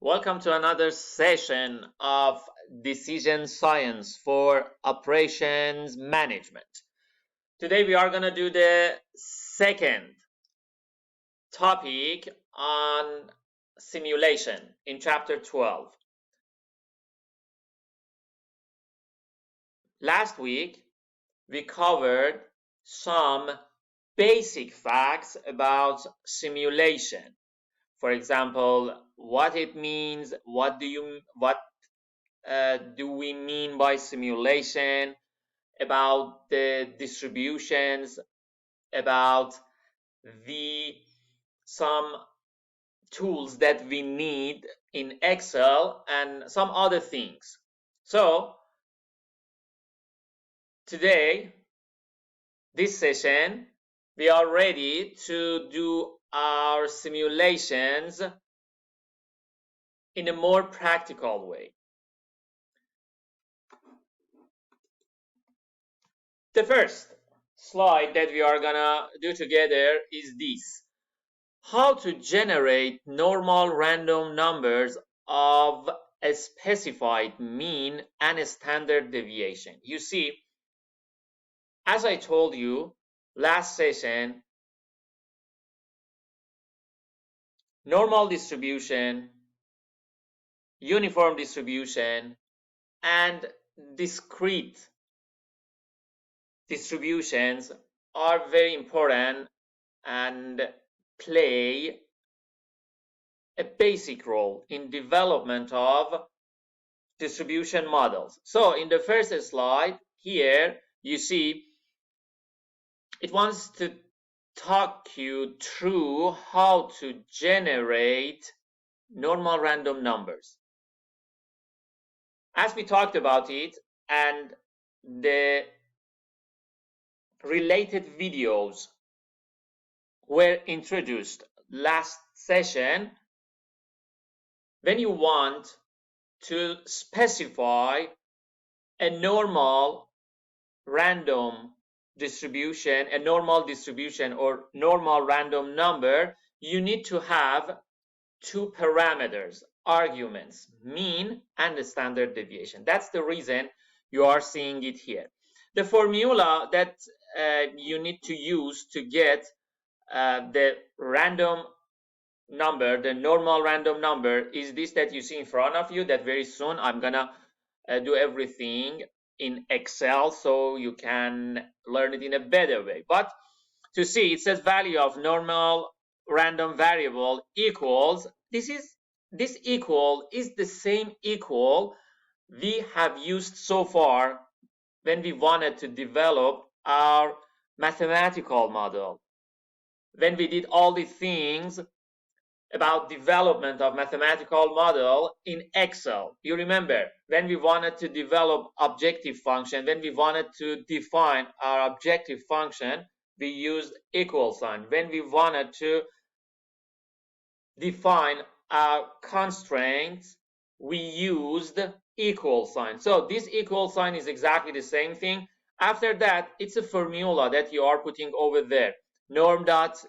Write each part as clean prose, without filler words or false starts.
Welcome to another session of Decision Science for Operations Management. Today we are going to do the second topic on simulation in chapter 12. Last week we covered some basic facts about simulation. For example, what it means, what do we mean by simulation, about the distributions, about the some tools that we need in Excel, and some other things. So today, this session, we are ready to do our simulations in a more practical way. The first slide that we are gonna do together is this: how to generate normal random numbers of a specified mean and a standard deviation. You see, as I told you last session, normal distribution, uniform distribution, and discrete distributions are very important and play a basic role in development of distribution models. So in the first slide here, you see it wants to talk you through how to generate normal random numbers. As we talked about it, and the related videos were introduced last session, when you want to specify a normal random distribution, a normal distribution or normal random number, you need to have two parameters, arguments, mean and the standard deviation. That's the reason you are seeing it here. The formula that you need to use to get the random number, the normal random number, is this that you see in front of you, that very soon I'm gonna do everything in Excel so you can learn it in a better way. But to see, it says value of normal random variable equals, this equal is the same equal we have used so far when we wanted to develop our mathematical model, when we did all the things about development of mathematical model in Excel. You remember when we wanted to develop objective function, when we wanted to define our objective function, we used equal sign. When we wanted to define our constraints, we used equal sign. So this equal sign is exactly the same thing. After that, it's a formula that you are putting over there. Norm dot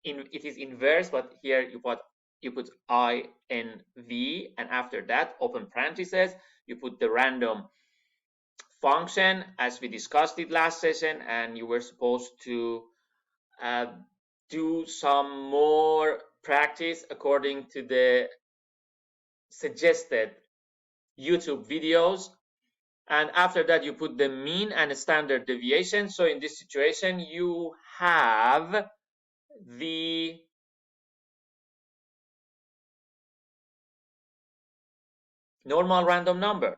it is inverse, but here you put INV, and after that, open parentheses, you put the random function as we discussed it last session, and you were supposed to do some more practice according to the suggested YouTube videos. And after that, you put the mean and standard deviation. So in this situation, you have the normal random number.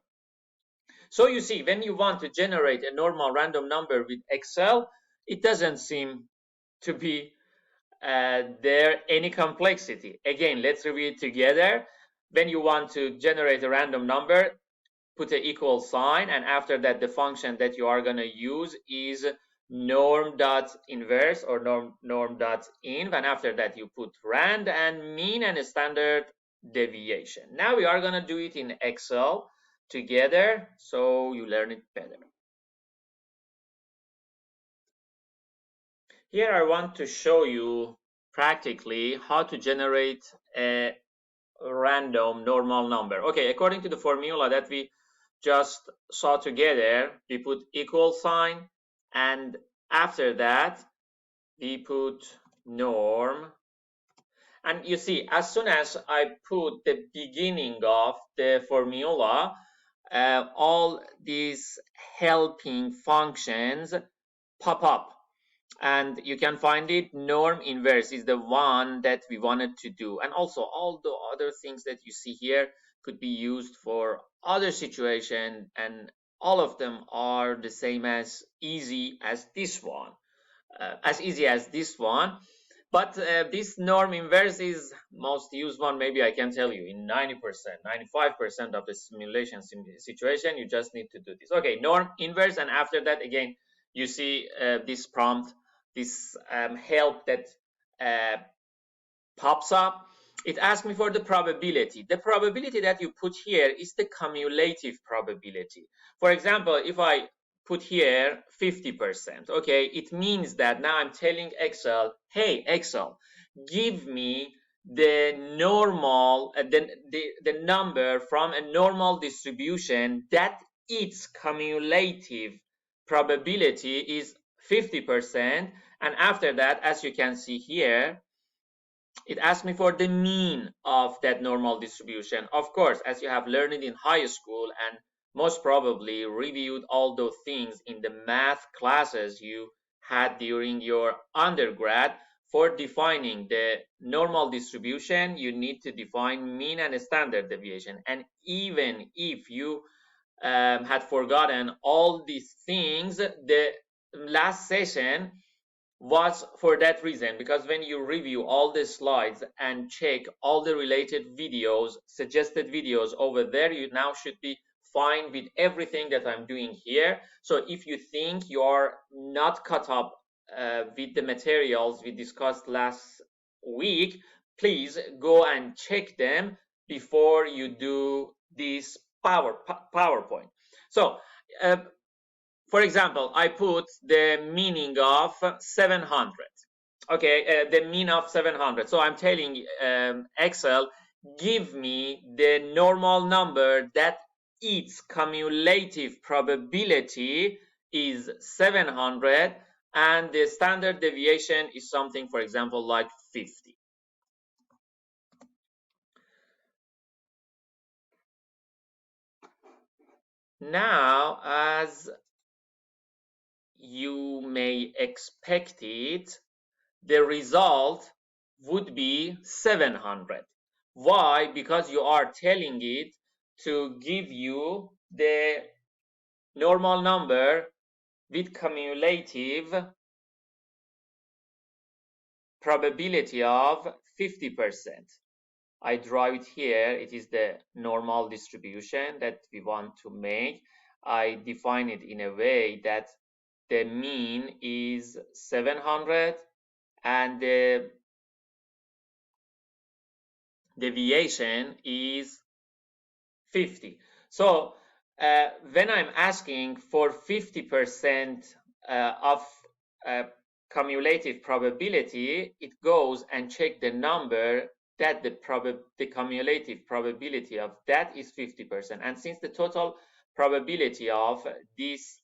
So you see, when you want to generate a normal random number with Excel, it doesn't seem to be there any complexity. Again, let's review it together. When you want to generate a random number, put an equal sign, and after that, the function that you are going to use is norm.inverse or norm.inv, and after that, you put rand and mean and standard deviation. Now we are going to do it in Excel together so you learn it better. Here I want to show you practically how to generate a random normal number. Okay, according to the formula that we just saw together, we put equal sign, and after that we put norm. And you see, as soon as I put the beginning of the formula, all these helping functions pop up. And you can find it. Norm inverse is the one that we wanted to do. And also all the other things that you see here could be used for other situation, and all of them are the same as easy as this one. But this norm inverse is most used one, maybe I can tell you, in 90%, 95% of the simulation situation. You just need to do this. Okay, norm inverse, and after that, again, you see this prompt, this help that pops up. It asks me for the probability. The probability that you put here is the cumulative probability. For example, if I put here 50%, okay, it means that now I'm telling Excel, hey, Excel, give me the normal, the number from a normal distribution that its cumulative probability is 50%. And after that, as you can see here, it asks me for the mean of that normal distribution. Of course, as you have learned in high school and most probably reviewed all those things in the math classes you had during your undergrad, for defining the normal distribution, you need to define mean and standard deviation. And even if you had forgotten all these things, the last session was for that reason, because when you review all the slides and check all the related videos, suggested videos over there, you now should be fine with everything that I'm doing here. So if you think you're not caught up with the materials we discussed last week, please go and check them before you do this PowerPoint. So for example, I put the meaning of 700. Okay, the mean of 700. So I'm telling Excel, give me the normal number that its cumulative probability is 700, and the standard deviation is something, for example, like 50. Now, as you may expect it, the result would be 700. Why? Because you are telling it to give you the normal number with cumulative probability of 50%. I draw it here. It is the normal distribution that we want to make. I define it in a way that the mean is 700 and the deviation is 50. So when I'm asking for 50% of cumulative probability, it goes and check the number that the cumulative probability of that is 50%. And since the total probability of this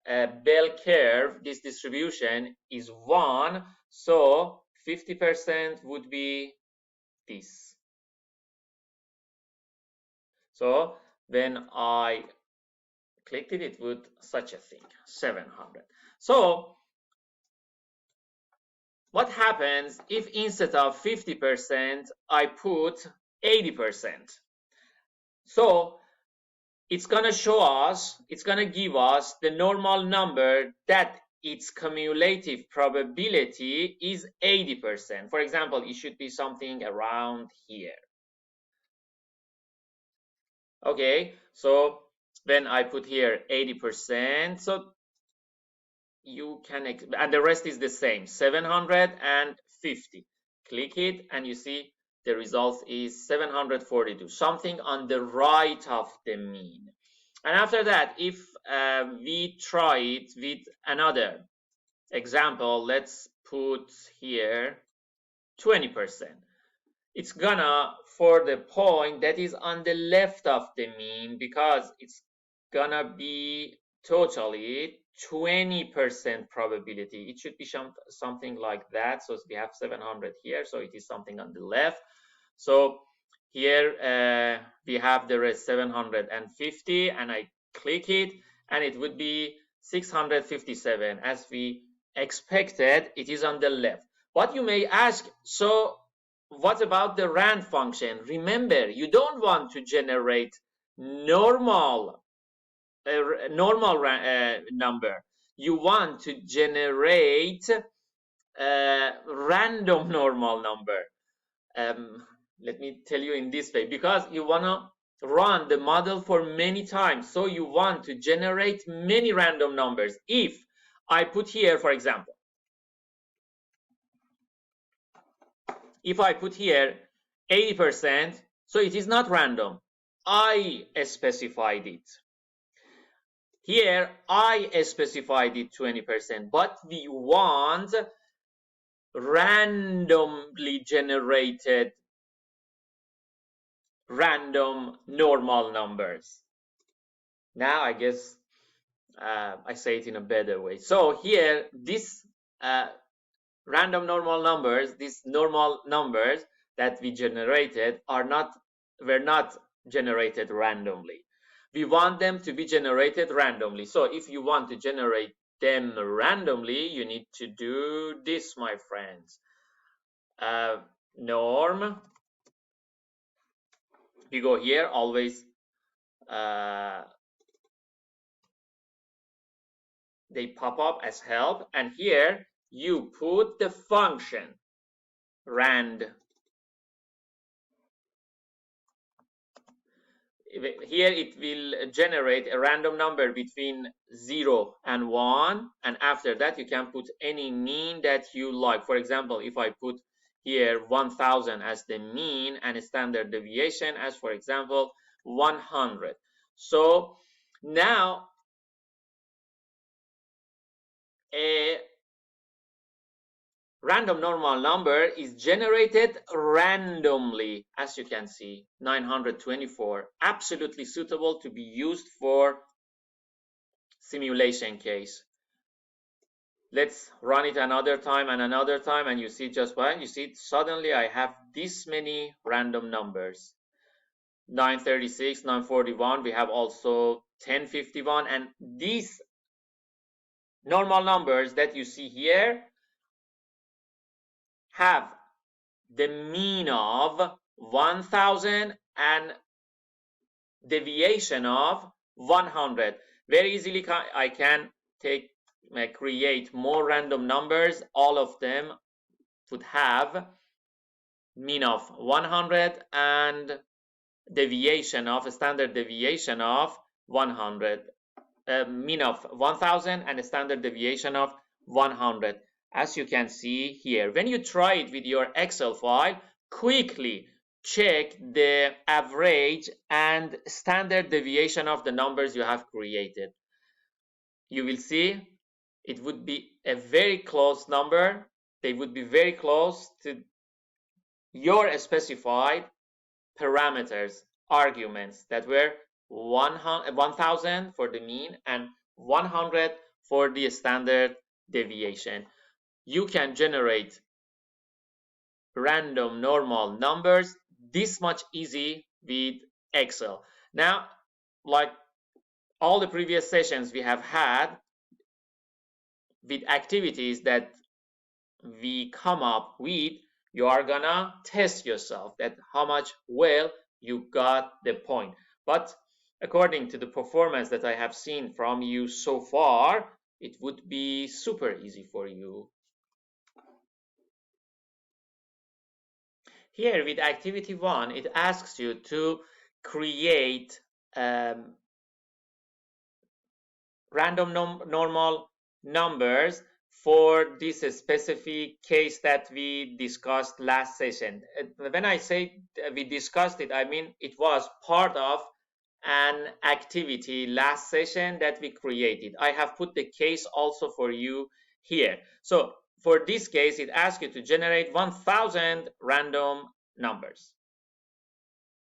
bell curve, this distribution, is 1, so 50% would be this. So when I clicked it, it would such a thing, 700. So what happens if instead of 50%, I put 80%? So it's gonna show us, it's gonna give us the normal number that its cumulative probability is 80%. For example, it should be something around here. Okay, so when I put here 80%, so you can, and the rest is the same, 750. Click it and you see the result is 742, something on the right of the mean. And after that, if we try it with another example, let's put here 20%. it's gonna for the point that is on the left of the mean, because it's gonna be totally 20% probability. It should be something like that. So we have 700 here, so it is something on the left. So here we have the rest 750, and I click it, and it would be 657 as we expected. It is on the left. What you may ask, so what about the rand function? Remember, you don't want to generate normal number. You want to generate a random normal number. Let me tell you in this way, because you want to run the model for many times, so you want to generate many random numbers. If I put here, for example, if I put here 80%, so it is not random. I specified it. Here, I specified it 20%, but we want randomly generated random normal numbers. Now, I guess I say it in a better way. So here, this random normal numbers, these normal numbers that we generated were not generated randomly. We want them to be generated randomly. So if you want to generate them randomly, you need to do this, my friends. Norm. We go here, always they pop up as help, and here you put the function rand. Here it will generate a random number between 0 and 1, and after that you can put any mean that you like. For example, if I put here 1000 as the mean and a standard deviation as, for example, 100. So now a random normal number is generated randomly, as you can see, 924, absolutely suitable to be used for simulation case. Let's run it another time and another time, and you see just what you see. Suddenly I have this many random numbers: 936, 941. We have also 1051, and these normal numbers that you see here have the mean of 1000 and deviation of 100. Very easily I can create more random numbers. All of them would have mean of 100 and deviation of a standard deviation of 100, mean of 1000 and a standard deviation of 100. As you can see here, when you try it with your Excel file, quickly check the average and standard deviation of the numbers you have created. You will see it would be a very close number. They would be very close to your specified parameters, arguments that were 1000 for the mean and 100 for the standard deviation. You can generate random normal numbers this much easy with Excel. Now, like all the previous sessions we have had with activities that we come up with, you are gonna test yourself that how much well you got the point. But according to the performance that I have seen from you so far, it would be super easy for you. Here with activity 1, it asks you to create random normal numbers for this specific case that we discussed last session. When I say we discussed it, I mean it was part of an activity last session that we created. I have put the case also for you here. So for this case, it asks you to generate 1000 random numbers.